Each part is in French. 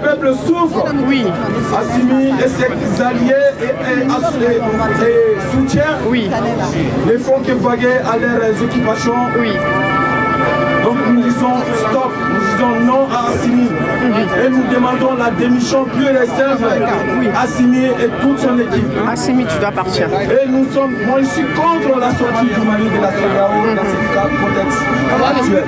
peuple souffre. Oui. Assimi et ses alliés et soutiens. Oui. Les fonds qui vaguaient à leurs occupations. Oui. Donc nous disons stop, nous disons non à Assimi. Et nous demandons la démission pure et simple. Assimi et toute son équipe. Assimi, tu dois partir. Et nous sommes, moi je suis contre la sortie du Mali de la CEDEAO dans ce contexte actuel.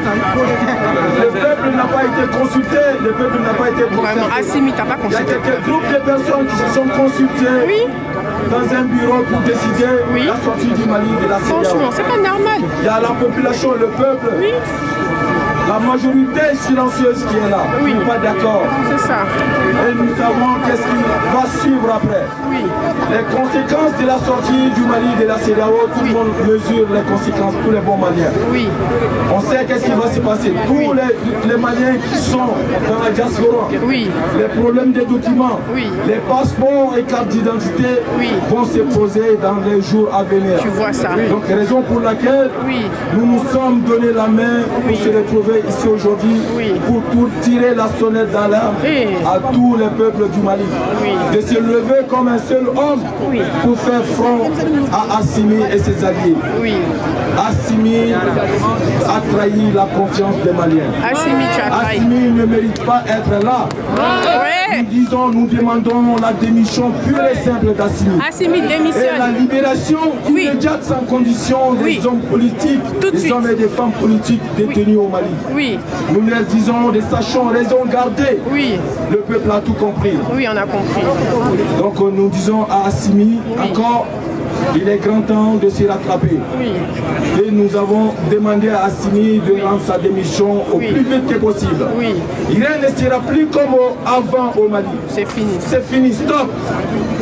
Le peuple n'a pas été consulté, le peuple n'a pas été consulté. Vraiment, Assimi, t'as pas Il y a consulté. quelques groupes de personnes qui se sont consultées Oui. dans un bureau pour décider la sortie du Mali de la CEDEAO. Franchement, c'est pas normal. Il y a la population, le peuple. Oui. La majorité silencieuse qui est là, Oui. qui n'est pas d'accord. C'est ça. Et nous savons qu'est-ce qui va suivre après. Oui. Les conséquences de la sortie du Mali de la CEDEAO, tout le monde mesure les conséquences, tous les bons Maliens. Oui. On sait qu'est-ce qui va se passer. Tous les Maliens qui sont dans la diaspora, Oui. les problèmes des documents, Oui. les passeports et cartes d'identité vont se poser dans les jours à venir. Tu vois ça. Donc raison pour laquelle nous nous sommes donné la main pour se retrouver ici aujourd'hui pour tout tirer la sonnette d'alarme à tous les peuples du Mali. De se lever comme un seul homme pour faire front à Assimi et ses alliés. Assimi a trahi la confiance des Maliens. Assimi, tu as trahi. Assimi ne mérite pas être là. Nous disons, nous demandons la démission pure et simple d'Assimi. Assimi démissionne. Et la libération immédiate sans condition des hommes politiques, des hommes et des femmes politiques détenus au Mali. Oui. Nous leur disons, des sachants raison garder. Oui. Le peuple a tout compris. Oui, on a compris. Donc nous disons à Assimi, encore, il est grand temps de se rattraper. Oui. Et nous avons demandé à Assimi de rendre sa démission au plus vite que possible. Oui. Rien ne sera plus comme avant au Mali. C'est fini. C'est fini, stop.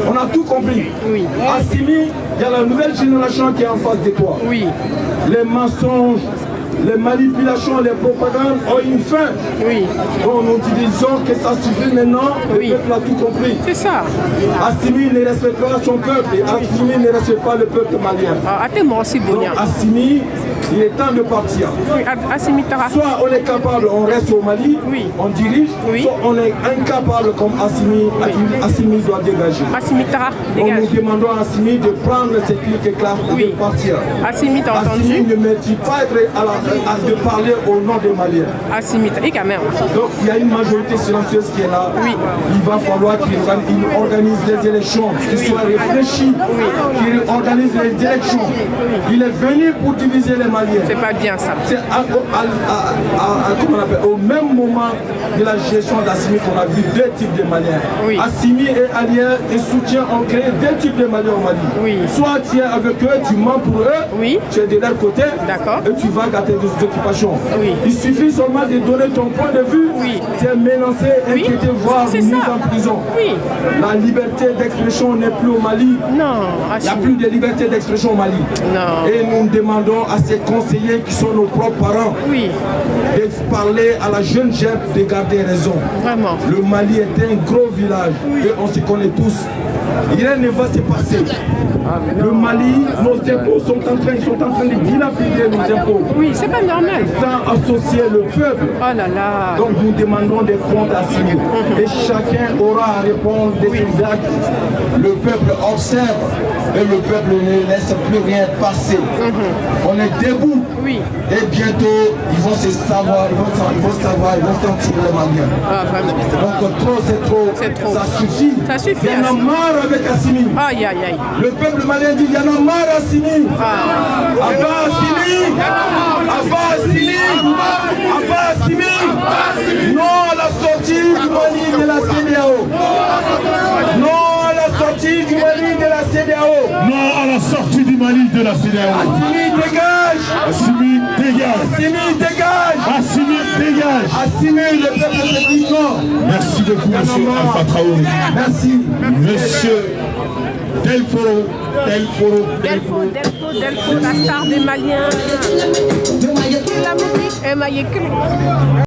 On a tout compris. Oui. Assimi, il y a la nouvelle génération qui est en face de toi. Oui. Les mensonges, les manipulations, les propagandes ont une fin. Oui. Donc nous disons que ça suffit maintenant, le peuple a tout compris. C'est ça. Assimi ne respecte pas son peuple et Assimi ne respecte pas le peuple malien. Attends-moi aussi, Bonia. Assimi, il est temps de partir. Oui, Assimi Tara. Soit on est capable, on reste au Mali, on dirige, soit on est incapable comme Assimi, Assimi doit dégager. Assimi Tara, Donc dégage. nous demandons à Assimi de prendre ses clics et claques et de partir. Assimi, t'as entendu? Assimi ne mérite pas de parler au nom des Maliens. Assimi, et quand même. Donc il y a une majorité silencieuse qui est là. Il va falloir qu'il organise les élections, qu'il soit réfléchi, qu'il organise les élections. Il est venu pour diviser les Maliens. C'est pas bien ça. C'est au même moment de la gestion d'Assimi qu'on a vu deux types de Maliens. Assimi et alliés et soutien ont créé deux types de Maliens au Mali. Soit tu es avec eux, tu mens pour eux, tu es de leur côté et tu vas gâter des occupations. Il suffit seulement de donner ton point de vue, tu es menacé, inquiété, voire mis en prison. La liberté d'expression n'est plus au Mali. Non. Il n'y a plus de liberté d'expression au Mali. Non. Et nous demandons à ces conseillers qui sont nos propres parents de parler à la jeune gemme de garder raison. Vraiment. Le Mali est un gros village et on se connaît tous. Rien ne va se passer. Le Mali, nos impôts sont en train de dilapider nos impôts. Oui, c'est pas normal. Sans associer le peuple. Oh là là. Donc nous demandons des comptes à signer. Et chacun aura à répondre de ses actes. Le peuple observe et le peuple ne laisse plus rien passer. On est debout. Et bientôt, ils vont se savoir, ils vont sentir les Maliens. Donc trop, c'est trop. Ça suffit. Il y en a marre avec Assimi. Aïe, aïe, aïe. Le peuple malien dit il y en a marre Assimi. Abba Assimi. Abba Assimi. Abba Assimi. Non à la sortie du Mali de la CEDEAO. Non à la sortie du Mali de la CEDEAO. Non à la sortie du Mali de la CEDEAO. Assimi dégage. Assimi dégage. Assimi dégage. Assimi dégage. Assimi, le peuple se dit non. Merci beaucoup, monsieur Alpha Traoré. Merci. Monsieur Delfo, la star des Maliens. La musique est